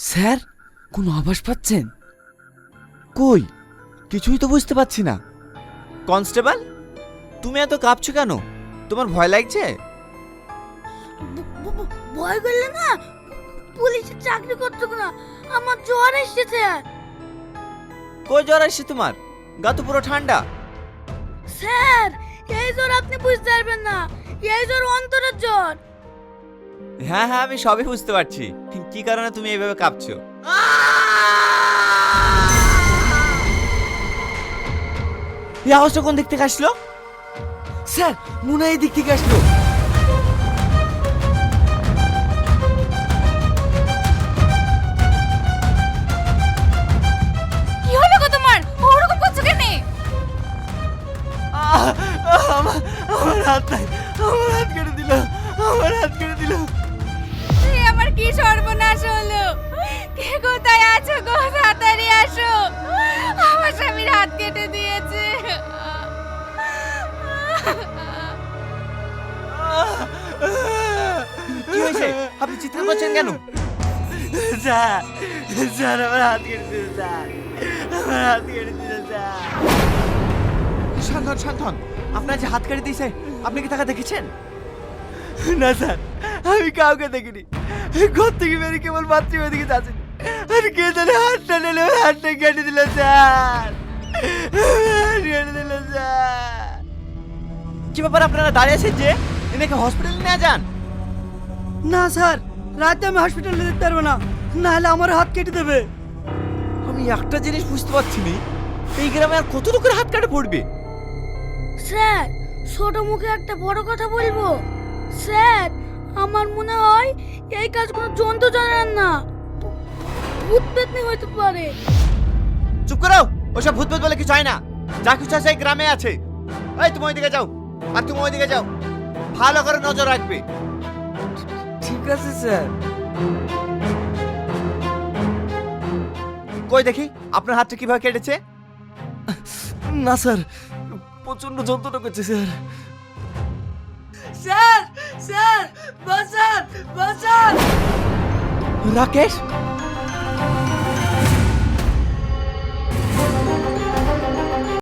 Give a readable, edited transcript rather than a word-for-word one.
Sir, কোনো আভাস পাচ্ছেন? কই, কিছুই তো বুঝতে পারছি না। কনস্টেবল, তুমি এত কাঁপছো কেন? তোমার ভয় লাগছে? ভয় করলে না, পুলিশের চাকরি করতে না, আমার জ্বর এসেছে। কই জ্বর আসছে তোমার? গা তো পুরো ঠান্ডা। স্যার, এই জ্বর আপনি বুঝতে পারবেন না, এই জ্বর অন্তরের জ্বর। হ্যাঁ হ্যাঁ, আমি সবই বুঝতে পারছি কি কারণে তুমি এইভাবে কাঁপছো। এই আওয়াজটা কোন দিক থেকে আসলো? স্যার, মনে হয় এই দিক থেকে আসলো। কি হলো গো তোমার? ওরকম করছো কেন? আমার হাত নাই, আমার হাত কেটে দিল, আমার হাত কেটে দিল। আমার কি সর্বনাশ হলো? কে কোথায় আছো গো? তাড়াতাড়ি আসো, আমার স্বামীর হাত কেটে দিয়েছে। কি হয়েছে? আপনি চিৎকার করছেন কেন? স্যার, স্যার আমার হাত কেটে দিল, স্যার আমার হাত কেটে দিল, স্যার। শান্তন শান্তন, আপনার যে হাত কেটে দিয়েছে, আপনি কি তাকে দেখেছেন? না স্যার, আমি কাউকে দেখিনি। ঘর থেকে বেরিয়ে কেবল বাথরুমের দিকে যাচ্ছি, আর কে জানে হাতটা নিলে হাতটা কেটে দিল, স্যার কেটে দিল, স্যার। কি ব্যাপার, আপনারা দাঁড়িয়ে আছেন যে? এনাকে হসপিটালে নিয়ে যান। না স্যার, রাতে আমি হসপিটালে যেতে পারবো না, নাহলে আমার হাত কেটে দেবে। আমি একটা জিনিস বুঝতে পারছি না, এই গ্রামে আর কত লোকের হাত কাটে পড়বে? স্যার, ছোট মুখে একটা বড় কথা বলবো। স্যার, আমার মনে হয় এই কাজ কোনো জন্তু জানেন না, ভূত পেতনি হইতে পারে। চুপ করো, ওসব ভূত ভূত বলে কিছু হয় না। যা কিছু আছে এই গ্রামে আছে। এই তুমি ওইদিকে যাও, আর তুমি ওইদিকে যাও, ভালো করে নজর রাখবে। ঠিক আছে স্যার। কই দেখি আপনার হাতটা কিভাবে কেটেছে। না স্যার, প্রচন্ড যন্ত্রণা করছে স্যার। স্যার, স্যার, বাঁচান, বাঁচান। রাকেশ,